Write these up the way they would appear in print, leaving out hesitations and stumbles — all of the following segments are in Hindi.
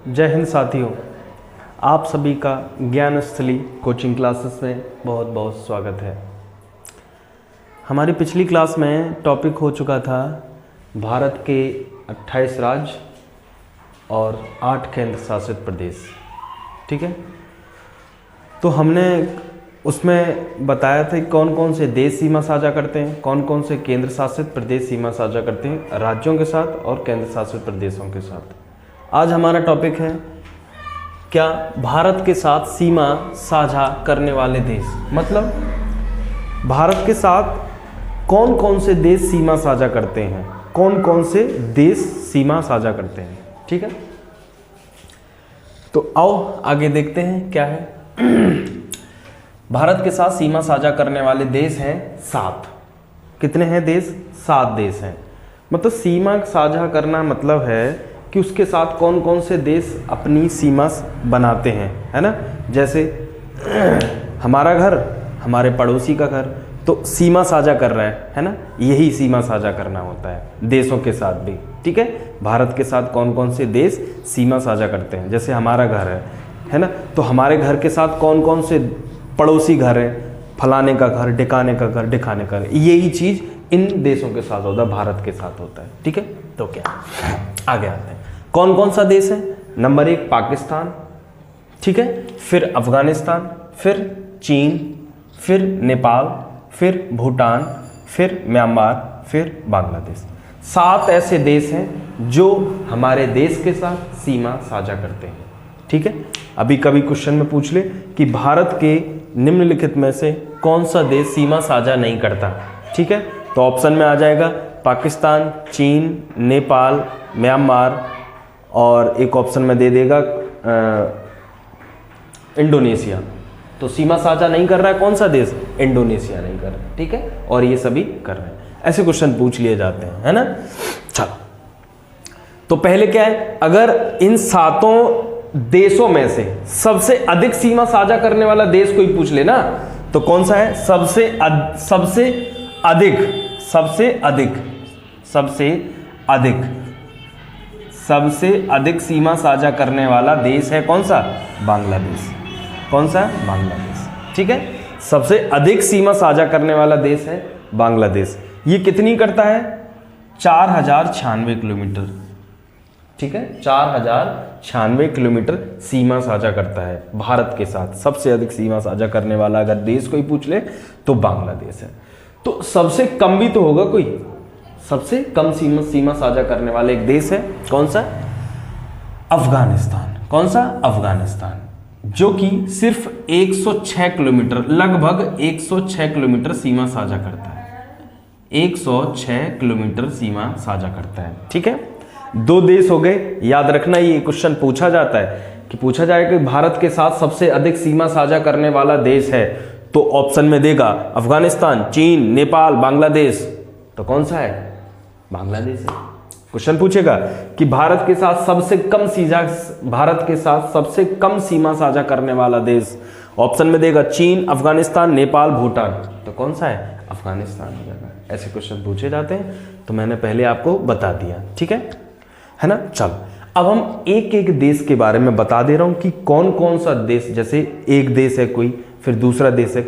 जय हिंद साथियों, आप सभी का ज्ञानस्थली कोचिंग क्लासेस में बहुत बहुत स्वागत है। हमारी पिछली क्लास में टॉपिक हो चुका था भारत के 28 राज्य और 8 केंद्र शासित प्रदेश। ठीक है, तो हमने उसमें बताया था कि कौन कौन से देश सीमा साझा करते हैं, कौन कौन से केंद्र शासित प्रदेश सीमा साझा करते हैं राज्यों के साथ और केंद्र शासित प्रदेशों के साथ। आज हमारा टॉपिक है क्या भारत के साथ सीमा साझा करने वाले देश, मतलब भारत के साथ कौन कौन से देश सीमा साझा करते हैं, कौन कौन से देश सीमा साझा करते हैं। ठीक है, तो आओ आगे देखते हैं क्या है। भारत के साथ सीमा साझा करने वाले देश हैं 7। कितने हैं देश? 7 देश हैं। मतलब सीमा साझा करना मतलब है कि उसके साथ कौन कौन से देश अपनी सीमा बनाते हैं, है ना। जैसे हमारा घर, हमारे पड़ोसी का घर, तो सीमा साझा कर रहा है ना, यही सीमा साझा करना होता है देशों के साथ भी। ठीक है, भारत के साथ कौन कौन से देश सीमा साझा करते हैं। जैसे हमारा घर है ना, तो हमारे घर के साथ कौन कौन से पड़ोसी घर है, फलाने का घर, ढिकाने का घर, ढिकाने का घर, यही चीज इन देशों के साथ होता है, भारत के साथ होता है। ठीक है, तो क्या आगे आते हैं, कौन कौन सा देश है। नंबर 1 पाकिस्तान, ठीक है, फिर अफगानिस्तान, फिर चीन, फिर नेपाल, फिर भूटान, फिर म्यांमार, फिर बांग्लादेश। 7 ऐसे देश हैं जो हमारे देश के साथ सीमा साझा करते हैं। ठीक है, अभी कभी क्वेश्चन में पूछ ले कि भारत के निम्नलिखित में से कौन सा देश सीमा साझा नहीं करता। ठीक है, तो ऑप्शन में आ जाएगा पाकिस्तान, चीन, नेपाल, म्यांमार, और एक ऑप्शन में दे देगा इंडोनेशिया। तो सीमा साझा नहीं कर रहा है कौन सा देश? इंडोनेशिया नहीं कर रहा है। ठीक है, और ये सभी कर रहे हैं। ऐसे क्वेश्चन पूछ लिए जाते हैं, है ना। चलो, तो पहले क्या है, अगर इन 7 देशों में से सबसे अधिक सीमा साझा करने वाला देश कोई पूछ लेना, तो कौन सा है? सबसे अधिक सीमा साझा करने वाला देश है कौन सा? बांग्लादेश। कौन सा? बांग्लादेश। ठीक है, सबसे अधिक सीमा साझा करने वाला देश है बांग्लादेश। ये कितनी करता है? 4096 किलोमीटर। ठीक है, 4096 किलोमीटर सीमा साझा करता है भारत के साथ। सबसे अधिक सीमा साझा करने वाला अगर देश कोई पूछ ले तो बांग्लादेश है। तो सबसे कम भी तो होगा कोई, सबसे कम सीमा साझा करने वाला एक देश है कौन सा? अफगानिस्तान। कौन सा? अफगानिस्तान, जो कि सिर्फ 106 किलोमीटर, लगभग 106 किलोमीटर सीमा साझा करता है। 106 किलोमीटर सीमा साझा करता है। ठीक है, 2 देश हो गए। याद रखना, ये क्वेश्चन पूछा जाता है कि पूछा जाएगा कि भारत के साथ सबसे अधिक सीमा साझा करने वाला देश है, तो ऑप्शन में देगा अफगानिस्तान, चीन, नेपाल, बांग्लादेश। तो कौन सा है? बांग्लादेश है। क्वेश्चन पूछेगा कि भारत के साथ सबसे कम सीमा साझा करने वाला देश, ऑप्शन में देगा चीन, अफगानिस्तान, नेपाल, भूटान। तो कौन सा है? अफगानिस्तान हो जाएगा। ऐसे क्वेश्चन पूछे जाते हैं, तो मैंने पहले आपको बता दिया। ठीक है ना। चलो, अब हम एक एक देश के बारे में बता दे रहा हूं कि कौन कौन सा देश, जैसे एक देश है कोई, फिर दूसरा देश है,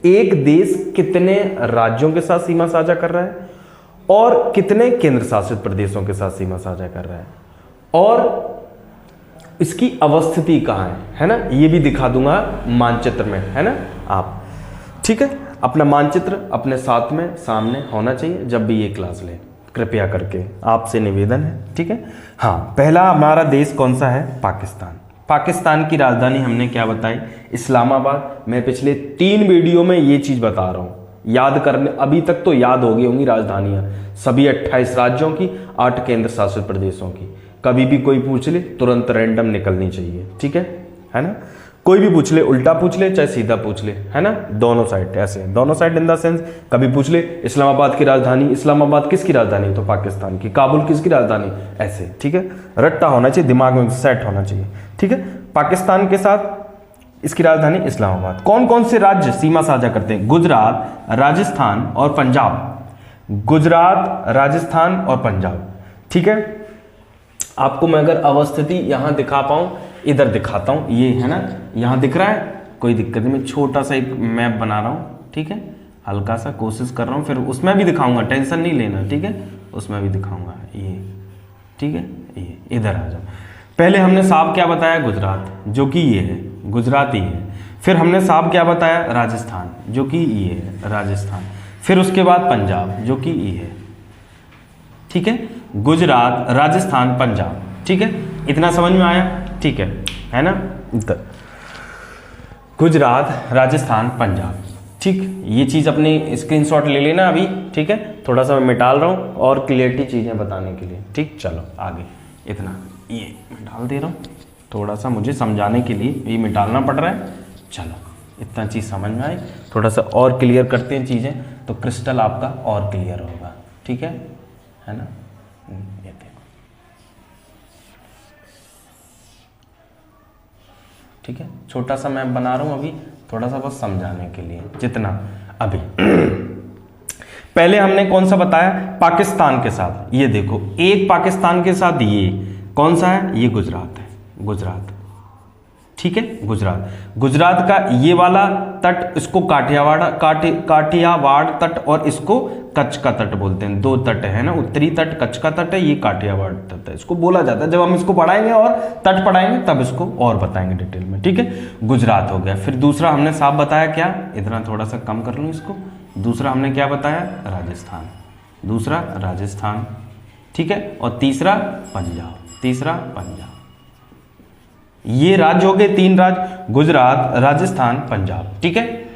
एक देश कितने राज्यों के साथ सीमा साझा कर रहा है और कितने केंद्र शासित प्रदेशों के साथ सीमा साझा कर रहा है, और इसकी अवस्थिति कहाँ है ना, ये भी दिखा दूंगा मानचित्र में, है ना आप। ठीक है, अपना मानचित्र अपने साथ में सामने होना चाहिए जब भी ये क्लास ले, कृपया करके आपसे निवेदन है। ठीक है, हाँ, पहला हमारा देश कौन सा है? पाकिस्तान। पाकिस्तान की राजधानी हमने क्या बताई? इस्लामाबाद। मैं पिछले 3 वीडियो में ये चीज बता रहा हूं, याद करने, अभी तक तो याद हो गई होंगी राजधानियां सभी 28 राज्यों की, 8 केंद्र शासित प्रदेशों की। कभी भी कोई पूछ ले तुरंत रैंडम निकलनी चाहिए। ठीक है ना। कोई भी पूछ ले, उल्टा पूछ ले चाहे सीधा पूछ ले, है ना, दोनों साइड, ऐसे दोनों साइड इन द सेंस। कभी पूछ ले इस्लामाबाद की राजधानी, इस्लामाबाद किसकी राजधानी? तो पाकिस्तान की। काबुल किसकी राजधानी? ऐसे। ठीक है, रट्टा होना चाहिए, दिमाग में सेट होना चाहिए। ठीक है, पाकिस्तान के साथ इसकी राजधानी इस्लामाबाद। कौन कौन से राज्य सीमा साझा करते हैं? गुजरात, राजस्थान और पंजाब। गुजरात, राजस्थान और पंजाब। ठीक है, आपको मैं अगर अवस्थिति यहाँ दिखा पाऊँ, इधर दिखाता हूँ, ये है ना, यहाँ दिख रहा है, कोई दिक्कत नहीं, मैं छोटा सा एक मैप बना रहा हूँ, ठीक है, हल्का सा कोशिश कर रहा हूँ, फिर उसमें भी दिखाऊंगा, टेंशन नहीं लेना, ठीक है, उसमें भी दिखाऊंगा ये, ठीक है, ये इधर आ जाओ। पहले हमने साहब क्या बताया, गुजरात, जो कि ये है, गुजरात ही है। फिर हमने साहब क्या बताया, राजस्थान, जो कि ये है, राजस्थान। फिर उसके बाद पंजाब, जो कि ये है, ठीक है, गुजरात, राजस्थान, पंजाब, ठीक है, इतना समझ में आया, ठीक है ना, गुजरात, राजस्थान, पंजाब, ठीक। ये चीज़ अपनी स्क्रीनशॉट ले लेना अभी, ठीक है, थोड़ा सा मैं मिटाल रहा हूँ और क्लियरिटी चीज़ें बताने के लिए, ठीक। चलो आगे, इतना ये मैं डाल दे रहा हूँ, थोड़ा सा मुझे समझाने के लिए ये मिटालना पड़ रहा है। चलो इतना चीज़ समझ में आई, थोड़ा सा और क्लियर करते हैं चीज़ें, तो क्रिस्टल आपका और क्लियर होगा, ठीक है ना। ये देखो, ठीक है, छोटा सा मैप बना रहा हूँ अभी, थोड़ा सा बस समझाने के लिए, जितना अभी पहले हमने कौन सा बताया, पाकिस्तान के साथ, ये देखो एक पाकिस्तान के साथ, ये कौन सा है, ये गुजरात है, गुजरात, ठीक है, गुजरात। गुजरात का ये वाला तट, इसको काठियावाड़ तट और इसको कच्छ का तट बोलते हैं, दो तट है ना, उत्तरी तट कच्छ का तट है, ये काठियावाड़ तट है, इसको बोला जाता है। जब हम इसको पढ़ाएंगे और तट पढ़ाएंगे तब इसको और बताएंगे डिटेल में, ठीक है। गुजरात हो गया। फिर दूसरा हमने साफ बताया क्या, इतना थोड़ा सा कम कर लूँ इसको, दूसरा हमने क्या बताया, राजस्थान, दूसरा राजस्थान, ठीक है, और तीसरा पंजाब, तीसरा पंजाब। ये राज्य हो गए, तीन राज्य, गुजरात, राजस्थान, पंजाब, ठीक है।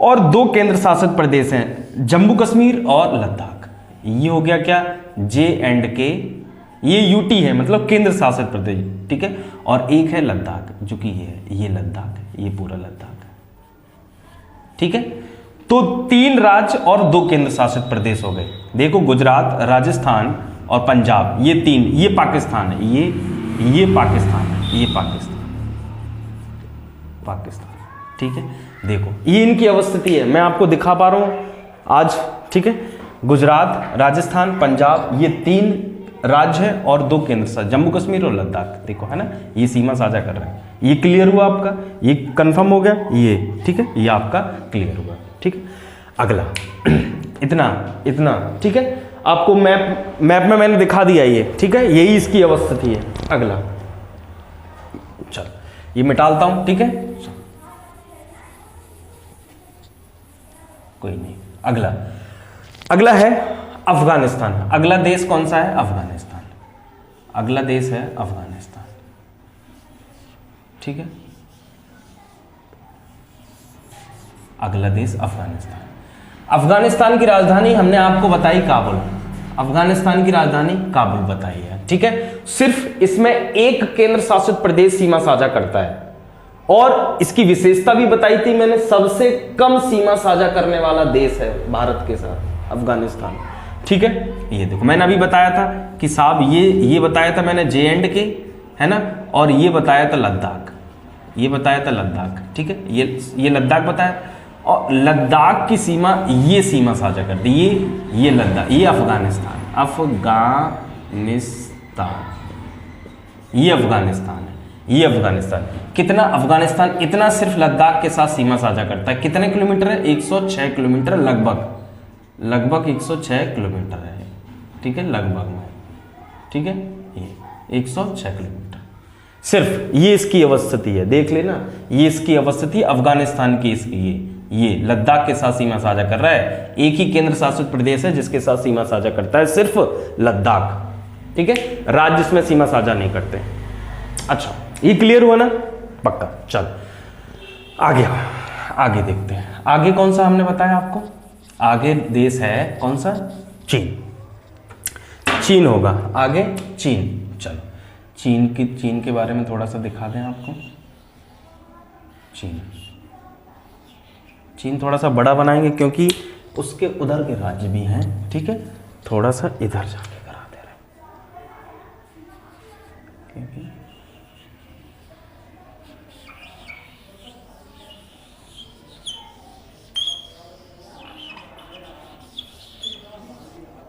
और दो केंद्र शासित प्रदेश हैं, जम्मू कश्मीर और लद्दाख। ये हो गया क्या, J&K, ये यूटी है, मतलब केंद्र शासित प्रदेश, ठीक है। और एक है लद्दाख, जो कि ये है, ये लद्दाख, ये पूरा लद्दाख, ठीक है। तो तीन राज्य और दो केंद्र शासित प्रदेश हो गए। देखो गुजरात, राजस्थान और पंजाब, ये तीन, ये पाकिस्तान है, ये पाकिस्तान है, ये पाकिस्तान, ठीक है। देखो ये इनकी अवस्थिति है, मैं आपको दिखा पा रहा हूं आज, ठीक है। गुजरात, राजस्थान, पंजाब, ये तीन राज्य है और दो केंद्र शासित, जम्मू कश्मीर और लद्दाख, देखो है ना, ये सीमा साझा कर रहे हैं। ये क्लियर हुआ आपका, ये कंफर्म हो गया, ये ठीक है, ये आपका क्लियर हुआ, ठीक है। अगला इतना ठीक है, आपको मैप में मैंने दिखा दिया ये, ठीक है, यही इसकी अवस्थिति है। अगला चल ये मिटालता हूं, ठीक है, कोई नहीं। अगला है अफगानिस्तान। अगला देश कौन सा है, अफगानिस्तान। अगला देश है अफगानिस्तान, ठीक है। अगला देश अफगानिस्तान। अफगानिस्तान की राजधानी हमने आपको बताई काबुल, अफगानिस्तान की राजधानी काबुल बताई है, ठीक है। सिर्फ इसमें एक केंद्र शासित प्रदेश सीमा साझा करता है, और इसकी विशेषता भी बताई थी मैंने, सबसे कम सीमा साझा करने वाला देश है भारत के साथ अफगानिस्तान, ठीक है। ये देखो मैंने अभी बताया था कि साहब ये बताया था मैंने J&K, है ना, और ये बताया था लद्दाख, ये बताया था लद्दाख, ठीक है, ये लद्दाख बताया, और लद्दाख की सीमा, ये सीमा साझा करती, ये लद्दाख, ये अफगानिस्तान, ये अफगानिस्तान है, ये अफगानिस्तान। कितना अफगानिस्तान, इतना सिर्फ लद्दाख के साथ सीमा साझा करता है। कितने किलोमीटर है, 106 किलोमीटर, लगभग 106 किलोमीटर है, ठीक है, लगभग में, ठीक है, ये 106 किलोमीटर। सिर्फ ये इसकी अवस्थिति है, देख लेना, ये इसकी अवस्थिति अफगानिस्तान की, इसकी ये लद्दाख के साथ सीमा साझा कर रहा है। एक ही केंद्र शासित प्रदेश है जिसके साथ सीमा साझा करता है, सिर्फ लद्दाख, ठीक है, राज्य इसमें सीमा साझा नहीं करते। अच्छा ये क्लियर हुआ ना, पक्का। चल आगे देखते हैं, आगे कौन सा हमने बताया आपको, आगे देश है कौन सा, चीन होगा आगे, चीन। चलो चीन के बारे में थोड़ा सा दिखा दें आपको। चीन थोड़ा सा बड़ा बनाएंगे क्योंकि उसके उधर के राज्य भी हैं, ठीक है, थोड़ा सा इधर जाके करा दे रहे, क्योंकि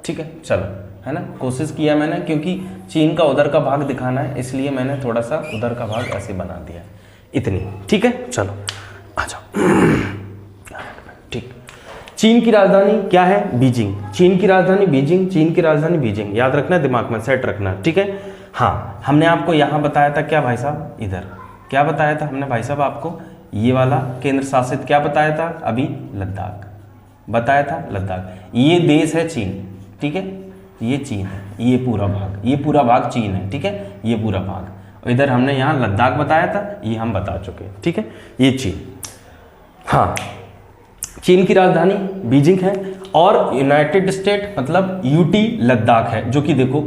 ठीक है, चलो, है ना, कोशिश किया मैंने, क्योंकि चीन का उधर का भाग दिखाना है, इसलिए मैंने थोड़ा सा उधर का भाग ऐसे बना दिया, इतनी, ठीक है। चलो आ जाओ, ठीक। चीन की राजधानी क्या है? बीजिंग। चीन की राजधानी बीजिंग, चीन की राजधानी बीजिंग, याद रखना, दिमाग में सेट रखना, ठीक है। हाँ, हमने आपको यहाँ बताया था क्या भाई साहब, इधर क्या बताया था हमने भाई साहब आपको, ये वाला केंद्र शासित क्या बताया था अभी, लद्दाख बताया था, लद्दाख। ये देश है चीन, ठीक है, ये चीन है, ये पूरा भाग चीन है, ठीक है, ये पूरा भाग। और इधर हमने यहाँ लद्दाख बताया था, ये हम बता चुके हैं, ठीक है, ये चीन। हाँ, चीन की राजधानी बीजिंग है और यूनाइटेड स्टेट मतलब यूटी लद्दाख है, जो कि देखो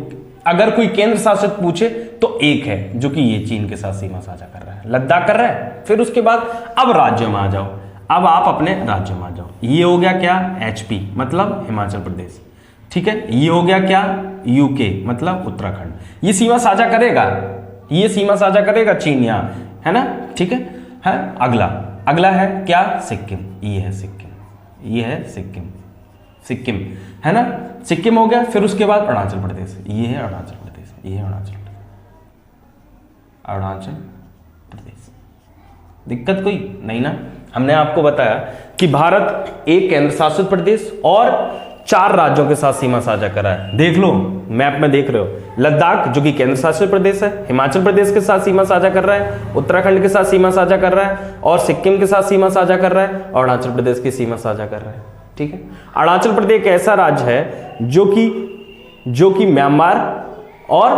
अगर कोई केंद्र शासित पूछे तो एक है, जो कि ये चीन के साथ सीमा साझा कर रहा है, लद्दाख कर रहा है। फिर उसके बाद अब राज्य में आ जाओ, अब आप अपने राज्य में आ जाओ। ये हो गया क्या, एचपी मतलब हिमाचल प्रदेश, ठीक है। ये हो गया क्या, यूके मतलब उत्तराखंड। ये सीमा साझा करेगा, ये सीमा साझा करेगा चीन यहाँ, है ना, ठीक है। अगला है क्या, सिक्किम। ये है सिक्किम, ये है सिक्किम, सिक्किम है ना, सिक्किम हो गया। फिर उसके बाद अरुणाचल प्रदेश, ये है अरुणाचल प्रदेश, ये है अरुणाचल प्रदेश। दिक्कत कोई नहीं ना। हमने आपको बताया कि भारत एक केंद्र शासित प्रदेश और 4 राज्यों के साथ सीमा साझा करा है। देख लो मैप में, देख रहे हो, लद्दाख जो कि केंद्र शासित प्रदेश है, हिमाचल प्रदेश के साथ सीमा साझा कर रहा है, उत्तराखंड के साथ सीमा साझा कर रहा है, और सिक्किम के साथ सीमा साझा कर रहा है, और अरुणाचल प्रदेश की सीमा साझा कर रहा है, ठीक है। अरुणाचल प्रदेश एक ऐसा राज्य है जो कि म्यांमार और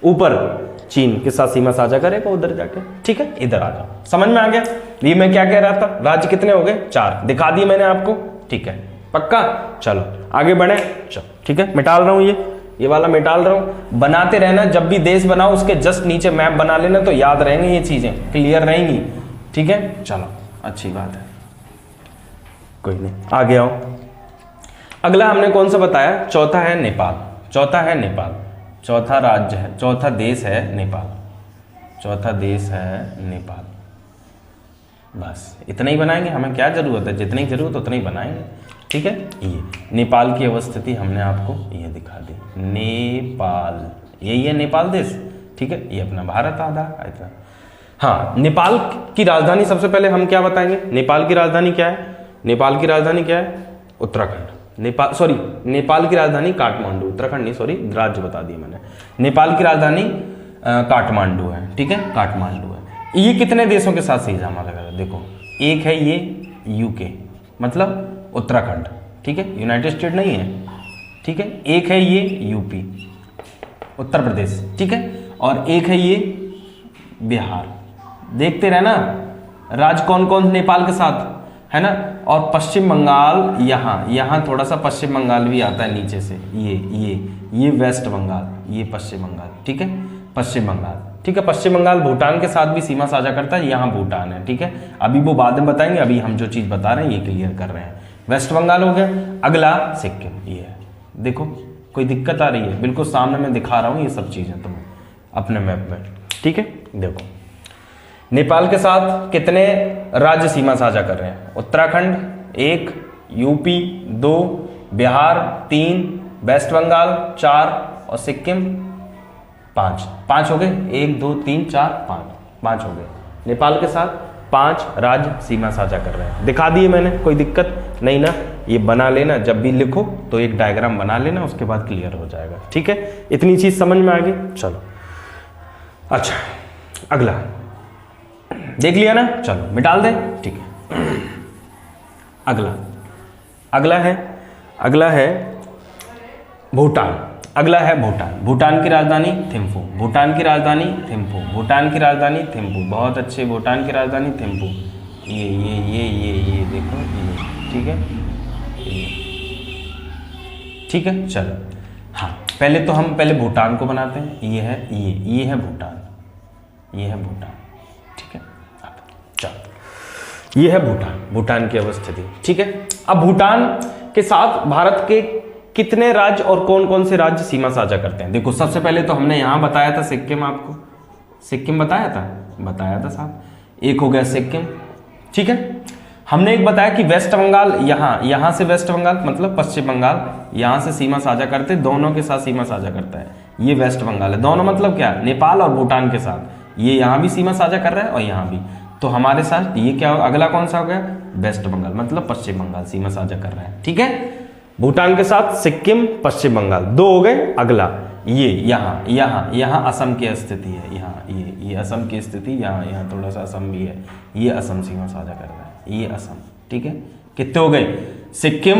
ऊपर चीन के साथ सीमा साझा करेगा उधर जाके, ठीक है। इधर आ जाओ, समझ में आ गया ये मैं क्या कह रहा था। राज्य कितने हो गए, 4 दिखा दिए मैंने आपको, ठीक है, पक्का। चलो आगे बढ़े, चलो ठीक है, मिटाल रहा हूं, ये वाला मिटाल रहा हूं। बनाते रहना, जब भी देश बनाओ उसके जस्ट नीचे मैप बना लेना, तो याद रहेंगे ये चीजें, क्लियर रहेंगी, ठीक है। चलो अच्छी बात है, कोई नहीं, आगे आओ। अगला हमने कौन सा बताया, चौथा है नेपाल। चौथा राज्य है, चौथा देश है नेपाल, चौथा देश है नेपाल। बस इतना ही बनाएंगे, हमें क्या जरूरत है, जितनी जरूरत उतना ही बनाएंगे, ठीक है। ये नेपाल की अवस्थिति हमने आपको ये दिखा दी, नेपाल, यही है नेपाल देश, ठीक है। ये अपना भारत आधा ऐसा। हाँ, नेपाल की राजधानी सबसे पहले हम क्या बताएंगे, नेपाल की राजधानी क्या है, नेपाल की राजधानी क्या है, उत्तराखंड। नेपाल की राजधानी काठमांडू, उत्तराखंड नहीं, सॉरी, राज्य बता दिया मैंने। नेपाल की राजधानी काठमांडू है, ठीक है, काठमांडू है। ये कितने देशों के साथ सीधा लगा है, देखो, एक है ये यूके मतलब उत्तराखंड, ठीक है, यूनाइटेड स्टेट नहीं है, ठीक है। एक है ये यूपी उत्तर प्रदेश, ठीक है, और एक है ये बिहार। देखते रहना राज्य कौन कौन नेपाल के साथ, है ना। और पश्चिम बंगाल, यहाँ थोड़ा सा पश्चिम बंगाल भी आता है नीचे से, ये वेस्ट बंगाल, ये पश्चिम बंगाल, ठीक है, पश्चिम बंगाल, ठीक है। पश्चिम बंगाल भूटान के साथ भी सीमा साझा करता है, यहाँ भूटान है, ठीक है। अभी वो बाद में बताएंगे, अभी हम जो चीज बता रहे हैं ये क्लियर कर रहे हैं। वेस्ट बंगाल हो गया। अगला सिक्किम, ये है, देखो कोई दिक्कत आ रही है, बिल्कुल सामने मैं दिखा रहा हूँ ये सब चीजें तुम्हें अपने मैप में, ठीक है। देखो नेपाल के साथ कितने राज्य सीमा साझा कर रहे हैं, उत्तराखंड 1, यूपी 2, बिहार 3, वेस्ट बंगाल 4 और सिक्किम 5 हो गए। 1 2 3 4 5 हो गए। नेपाल के साथ 5 राज्य सीमा साझा कर रहे हैं, दिखा दिए मैंने, कोई दिक्कत नहीं ना। ये बना लेना, जब भी लिखो तो एक डायग्राम बना लेना, उसके बाद क्लियर हो जाएगा, ठीक है। इतनी चीज समझ में आ गई, चलो। अच्छा अगला देख लिया ना, चलो मिटाल दे, ठीक है। अगला है भूटान। अगला है भूटान। भूटान की राजधानी थिम्पू, भूटान की राजधानी थिम्पू, भूटान की राजधानी थिम्पू, बहुत अच्छे, भूटान की राजधानी थिम्पू। ये देखो, ये ठीक है, ये ठीक है, चलो। हाँ, पहले तो हम भूटान को बनाते हैं, ये है भूटान, ये है भूटान, ठीक है। चलो, ये है भूटान की अवस्थिति, ठीक है। अब भूटान के साथ भारत के कितने राज्य और कौन कौन से राज्य सीमा साझा करते हैं, देखो। सबसे पहले तो हमने यहां बताया था सिक्किम, आपको सिक्किम बताया था साहब, एक हो गया सिक्किम, ठीक है। हमने एक बताया कि वेस्ट बंगाल यहां से वेस्ट बंगाल मतलब पश्चिम बंगाल यहां से सीमा साझा करते, दोनों के साथ सीमा साझा करता है, ये वेस्ट बंगाल है। दोनों मतलब क्या, नेपाल और भूटान के साथ, ये यहां भी सीमा साझा कर रहा है और यहां भी। तो हमारे साथ ये क्या, अगला कौन सा हो गया, वेस्ट बंगाल मतलब पश्चिम बंगाल सीमा साझा कर रहा है, ठीक है। भूटान के साथ सिक्किम, पश्चिम बंगाल, दो हो गए। अगला ये यहाँ असम की स्थिति है, यहाँ ये असम की स्थिति, यहाँ थोड़ा सा असम भी है, ये असम सीमा साझा कर रहा है, ये असम, ठीक है। कितने हो गए, सिक्किम,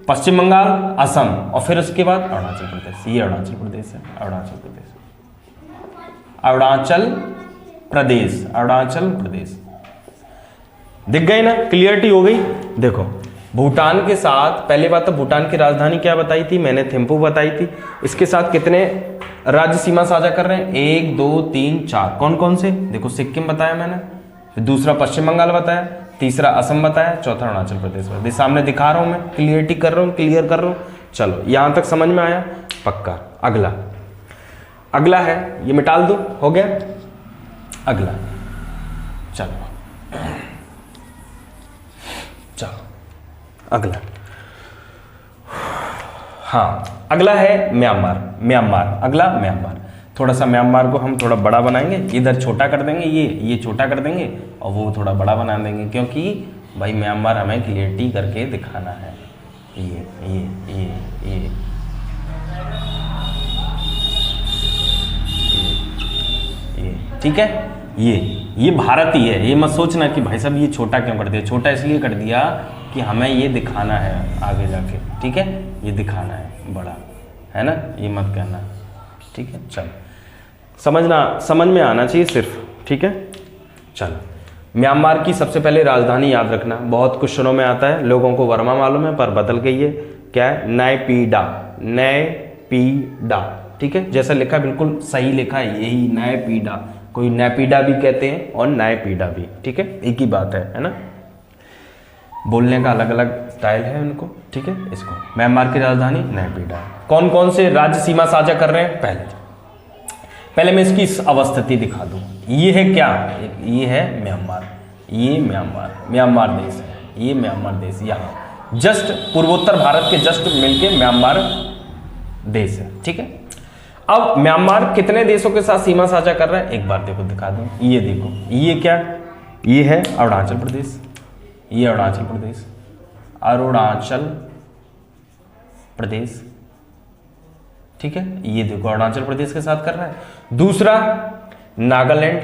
पश्चिम बंगाल, असम, और फिर उसके बाद अरुणाचल प्रदेश, ये अरुणाचल प्रदेश है, अरुणाचल प्रदेश दिख गए ना, क्लियरिटी हो गई। देखो भूटान के साथ, पहले बात तो भूटान की राजधानी क्या बताई थी मैंने, थिम्पू बताई थी। इसके साथ कितने राज्य सीमा साझा कर रहे हैं, 1 2 3 4, कौन कौन से, देखो सिक्किम बताया मैंने, फिर दूसरा पश्चिम बंगाल बताया, तीसरा असम बताया, चौथा अरुणाचल प्रदेश बताया। सामने दिखा रहा हूं मैं, क्लियरिटी कर रहा हूं, क्लियर कर रहा हूं। चलो यहां तक समझ में आया, पक्का। अगला है, ये मिटाल दो, हो गया। अगला चलो अगला, हाँ अगला है म्यांमार। अगला म्यांमार, थोड़ा सा म्यांमार को हम थोड़ा बड़ा बनाएंगे, इधर छोटा कर देंगे, ये छोटा कर देंगे और वो थोड़ा बड़ा बना देंगे, क्योंकि भाई म्यांमार हमें क्लियरिटी करके दिखाना है। ये ठीक है, ये भारत ही है, ये मत सोचना कि भाई साहब ये छोटा क्यों कर दिया। छोटा इसलिए कर दिया कि हमें ये दिखाना है आगे जाके, ठीक है, ये दिखाना है बड़ा, है ना, ये मत कहना, ठीक है। चलो समझ में आना चाहिए सिर्फ, ठीक है। चलो म्यांमार की सबसे पहले राजधानी याद रखना, बहुत क्वेश्चनों में आता है, लोगों को वर्मा मालूम है पर बदल गई है, क्या है, नैपीडा, ठीक है, जैसा लिखा बिल्कुल सही लिखा है, यही नैपीडा, कोई नैपीडा भी कहते हैं और नैपीडा भी, ठीक है, एक ही बात है ना, बोलने का अलग अलग स्टाइल है उनको, ठीक है। इसको म्यांमार की राजधानी नैपीडा। कौन कौन से राज्य सीमा साझा कर रहे हैं, पहले मैं इसकी अवस्थिति दिखा दूं। ये है क्या, ये है म्यांमार, ये म्यांमार देश है, ये म्यांमार देश यहाँ जस्ट पूर्वोत्तर भारत के जस्ट मिलके म्यांमार देश है, ठीक है। अब म्यांमार कितने देशों के साथ सीमा साझा कर रहा है, एक बार देखो दिखा दूं, ये देखो, ये क्या, ये है अरुणाचल प्रदेश, ये अरुणाचल प्रदेश, ठीक है, ये देखो अरुणाचल प्रदेश के साथ कर रहा है। दूसरा नागालैंड,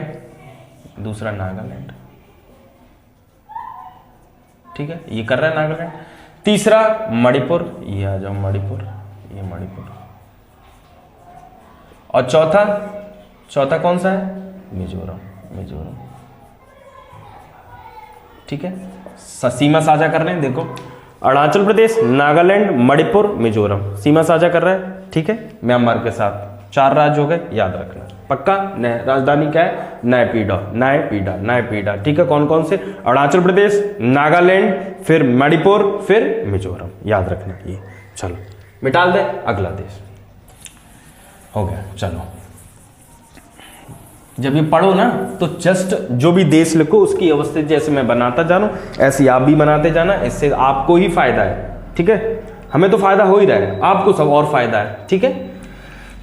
ठीक है, ये कर रहा है नागालैंड। तीसरा मणिपुर, ये आ जाओ मणिपुर, ये मणिपुर। और चौथा कौन सा है, मिजोरम, ठीक है। सीमा साझा कर रहे हैं, देखो अरुणाचल प्रदेश, नागालैंड, मणिपुर, मिजोरम सीमा साझा कर रहा है, ठीक है, म्यांमार के साथ। 4 राज्य हो गए, याद रखना पक्का। राजधानी क्या है, नायपीडा, ठीक है। कौन कौन से, अरुणाचल प्रदेश, नागालैंड, फिर मणिपुर, फिर मिजोरम, याद रखना ये। चलो मिटाल दे, अगला देश हो गया। चलो जब ये पढ़ो ना तो जस्ट जो भी देश लिखो उसकी अवस्थिति जैसे मैं बनाता जा रहा हूं ऐसे आप भी बनाते जाना, इससे आपको ही फायदा है, ठीक है। हमें तो फायदा हो ही रहा है, आपको सब और फायदा है, ठीक है।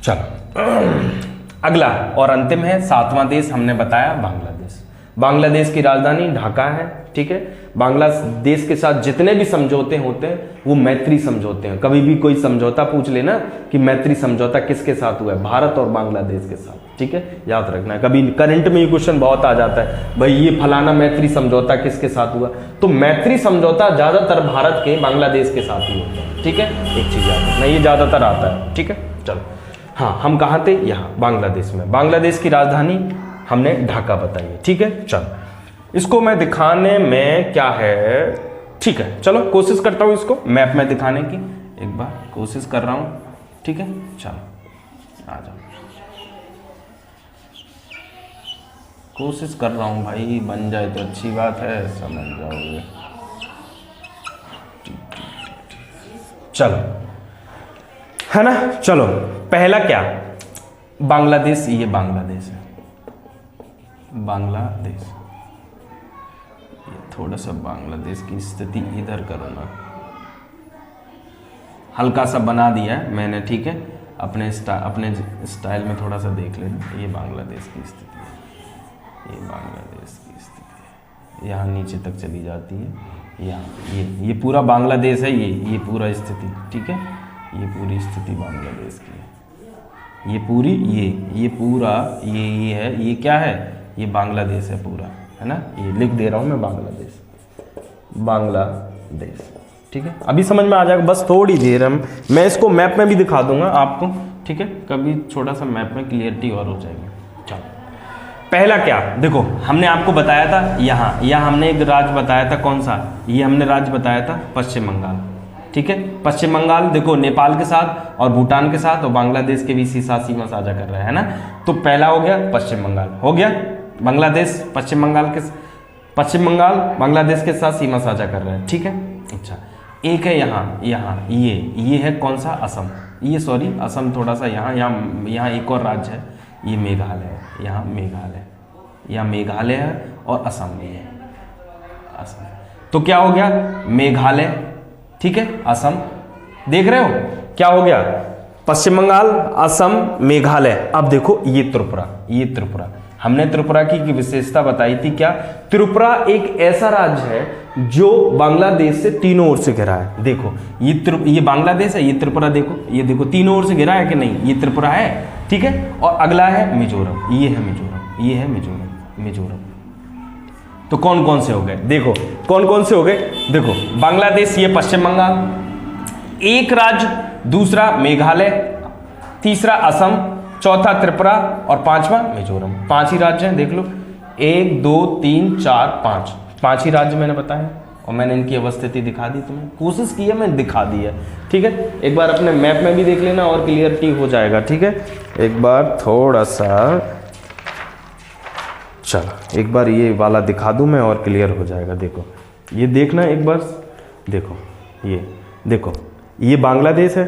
चलो अगला और अंतिम है 7वां देश, हमने बताया बांग्लादेश की राजधानी ढाका है, ठीक है। बांग्लादेश के साथ जितने भी समझौते होते हैं वो मैत्री समझौते हैं। कभी भी कोई समझौता पूछ लेना कि मैत्री समझौता किसके साथ हुआ है, भारत और बांग्लादेश के साथ, ठीक है, याद रखना है। कभी करंट में ये क्वेश्चन बहुत आ जाता है, भाई ये फलाना मैत्री समझौता किसके साथ हुआ, तो मैत्री समझौता ज्यादातर भारत के बांग्लादेश के साथ ही होता है, ठीक है। एक चीज याद रखना, ये ज्यादातर आता है, ठीक है। चलो हाँ, हम कहाँ थे, यहाँ बांग्लादेश में। बांग्लादेश की राजधानी हमने ढाका बताई है, ठीक है। चलो इसको मैं दिखाने में क्या है, ठीक है, चलो कोशिश करता हूं इसको मैप में दिखाने की, एक बार कोशिश कर रहा हूं, ठीक है। चलो आ जाओ, कोशिश कर रहा हूं भाई, बन जाए तो अच्छी बात है, समझ जाओगे। चलो है ना, चलो पहला क्या, बांग्लादेश, ये बांग्लादेश है, बांग्लादेश थोड़ा सा बांग्लादेश की स्थिति इधर करो ना, हल्का सा बना दिया है मैंने, ठीक है, अपने स्टाइल में थोड़ा सा देख लेना। ये बांग्लादेश की स्थिति है, ये बांग्लादेश की स्थिति है, यहाँ नीचे तक चली जाती है, यहाँ ये पूरा बांग्लादेश है, ये पूरा स्थिति, ठीक है, ये पूरी स्थिति बांग्लादेश की है, ये पूरी ये पूरा ये है, ये क्या है, ये बांग्लादेश है पूरा, है ना, ये लिख दे रहा हूँ मैं बांग्लादेश, ठीक है। अभी समझ में आ जाएगा, बस थोड़ी देर मैं इसको मैप में भी दिखा दूंगा आपको, ठीक है, कभी छोटा सा मैप में क्लियरिटी और हो जाएगी। चलो पहला क्या, देखो हमने आपको बताया था यहाँ हमने एक राज्य बताया था, कौन सा, ये हमने राज्य बताया था पश्चिम बंगाल, ठीक है। पश्चिम बंगाल देखो नेपाल के साथ और भूटान के साथ और बांग्लादेश के भी साथ सीमा साझा कर रहा है ना। तो पहला हो गया पश्चिम बंगाल, हो गया बांग्लादेश पश्चिम बंगाल बांग्लादेश के साथ सीमा साझा कर रहा है, ठीक है। अच्छा एक है यहाँ ये है कौन सा, असम, ये सॉरी असम थोड़ा सा यहाँ एक और राज्य है, ये मेघालय है, यहाँ मेघालय है और असम भी है, असम। तो क्या हो गया मेघालय, ठीक है, असम, देख रहे हो क्या हो गया, पश्चिम बंगाल, असम, मेघालय। अब देखो ये त्रिपुरा, हमने त्रिपुरा की विशेषता बताई थी, क्या त्रिपुरा एक ऐसा राज्य है जो बांग्लादेश से तीनों ओर से घिरा है। देखो ये बांग्लादेश है, ये त्रिपुरा देखो, ये देखो तीनों ओर से घिरा है कि नहीं, ये त्रिपुरा है, ठीक है। और अगला है मिजोरम, ये है मिजोरम। तो कौन कौन से हो गए, देखो कौन कौन से हो गए, देखो बांग्लादेश, ये पश्चिम बंगाल, एक राज्य, दूसरा मेघालय, तीसरा असम, चौथा त्रिपुरा और पांचवा मिजोरम। 5 ही राज्य हैं, देख लो 1 2 3 4 5 ही राज्य मैंने बताया और मैंने इनकी अवस्थिति दिखा दी, तुम्हें कोशिश की है, मैंने दिखा दी है, ठीक है। एक बार अपने मैप में भी देख लेना और क्लियरिटी हो जाएगा, ठीक है। एक बार थोड़ा सा चलो एक बार ये वाला दिखा दूं मैं और क्लियर हो जाएगा। देखो ये देखना एक बार, देखो ये बांग्लादेश है,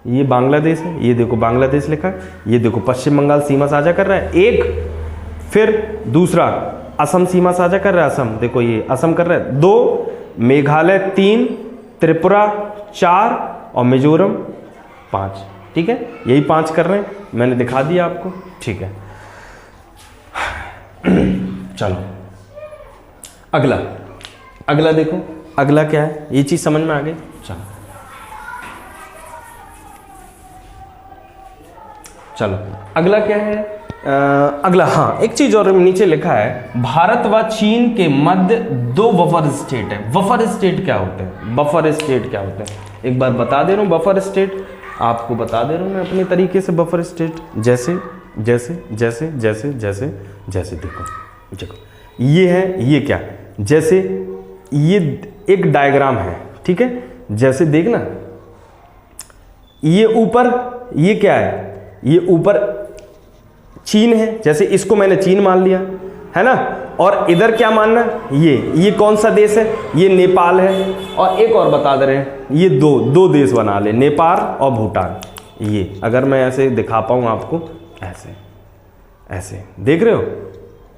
ये बांग्लादेश है, ये देखो बांग्लादेश लिखा है, ये देखो पश्चिम बंगाल सीमा साझा कर रहा है एक, फिर दूसरा असम सीमा साझा कर रहा है, असम देखो ये असम कर रहा है 2, मेघालय 3, त्रिपुरा 4 और मिजोरम 5, ठीक है, यही 5 कर रहे हैं, मैंने दिखा दिया आपको, ठीक है। चलो अगला देखो, अगला क्या है, ये चीज समझ में आ गई। चलो अगला क्या है, अगला हाँ एक चीज और नीचे लिखा है, भारत व चीन के मध्य 2 बफर स्टेट है। बफर स्टेट क्या होते हैं, एक बार बता दे रहा हूँ, बफर स्टेट आपको बता दे रहा हूँ मैं अपने तरीके से। बफर स्टेट जैसे देखो ये है, ये क्या, जैसे ये एक डायग्राम है, ठीक है, जैसे देखना ये ऊपर, ये क्या है, ये ऊपर चीन है, जैसे इसको मैंने चीन मान लिया है ना, और इधर क्या मानना, ये कौन सा देश है, ये नेपाल है, और एक और बता दे रहे हैं, ये दो देश बना ले, नेपाल और भूटान। ये अगर मैं ऐसे दिखा पाऊं आपको, ऐसे देख रहे हो,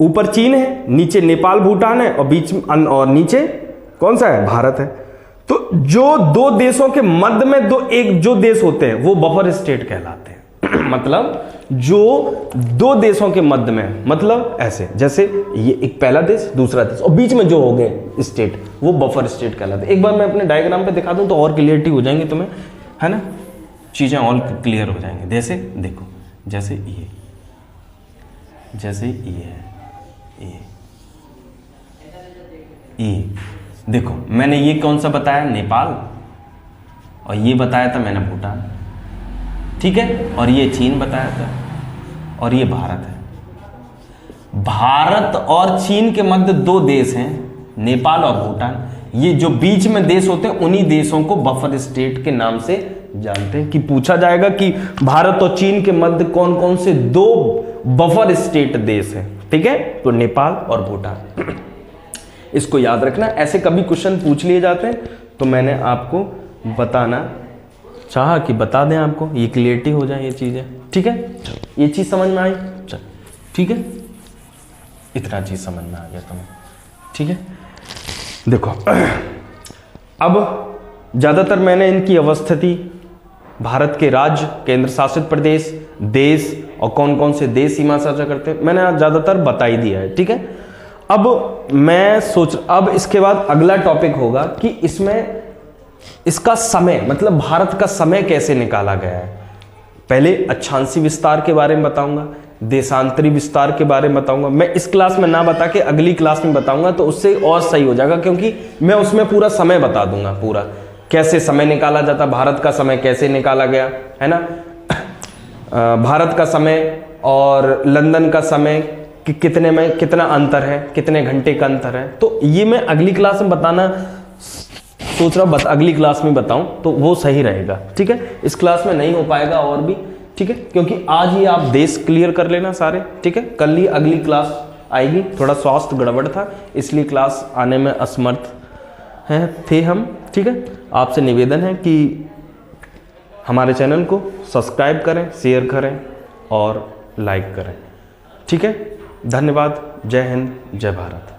ऊपर चीन है, नीचे नेपाल भूटान है और बीच में और नीचे कौन सा है, भारत है। तो जो 2 देशों के मध्य में जो देश होते हैं वो बफर स्टेट कहलाते हैं। मतलब जो 2 देशों के मध्य में, मतलब ऐसे जैसे ये एक पहला देश दूसरा देश और बीच में जो हो गए स्टेट, वो बफर स्टेट कहलाते हैं। एक बार मैं अपने डायग्राम पे दिखा दूं तो और क्लियरिटी हो जाएंगी तुम्हें, है ना, चीजें और क्लियर हो जाएंगी। जैसे देखो, जैसे ये है, ये देखो मैंने ये कौन सा बताया, नेपाल, और ये बताया था मैंने भूटान, ठीक है, और ये चीन बताया था, और ये भारत है। भारत और चीन के मध्य 2 देश हैं, नेपाल और भूटान। ये जो बीच में देश होते हैं उन्हीं देशों को बफर स्टेट के नाम से जानते हैं। कि पूछा जाएगा कि भारत और चीन के मध्य कौन कौन से 2 बफर स्टेट देश हैं, ठीक है, तो नेपाल और भूटान। इसको याद रखना, ऐसे कभी क्वेश्चन पूछ लिए जाते हैं तो मैंने आपको बताना चाहा कि बता दें आपको, ये क्लियरिटी हो जाए ये चीजें, ठीक है। ये चीज समझ में आई, चल ठीक है, इतना चीज समझ में आ गया तुम्हें, ठीक है, देखो अब ज़्यादातर मैंने इनकी अवस्थिति, भारत के राज्य, केंद्र शासित प्रदेश, देश और कौन कौन से देश सीमा साझा करते हैं, मैंने आज ज़्यादातर बता ही दिया है। ठीक है, अब मैं अब इसके बाद अगला टॉपिक होगा कि इसमें इसका समय, मतलब भारत का समय कैसे निकाला गया है। पहले अक्षांशी विस्तार के बारे में बताऊंगा, देशांतरी विस्तार के बारे में बताऊंगा। मैं इस क्लास में ना बता के अगली क्लास में बताऊंगा तो उससे और सही हो जाएगा, क्योंकि मैं उसमें पूरा समय बता दूंगा, पूरा कैसे समय निकाला जाता, भारत का समय कैसे निकाला गया है ना, भारत का समय और लंदन का समय कि कितने में कितना अंतर है, कितने घंटे का अंतर है। तो ये मैं अगली क्लास में बताना सोच रहा हूँ, अगली क्लास में बताऊं तो वो सही रहेगा। ठीक है, इस क्लास में नहीं हो पाएगा और भी। ठीक है, क्योंकि आज ही आप देश क्लियर कर लेना सारे। ठीक है, कल ही अगली क्लास आएगी। थोड़ा स्वास्थ्य गड़बड़ था इसलिए क्लास आने में असमर्थ थे हम। ठीक है, आपसे निवेदन है कि हमारे चैनल को सब्सक्राइब करें, शेयर करें और लाइक करें। ठीक है, धन्यवाद। जय हिंद, जय भारत।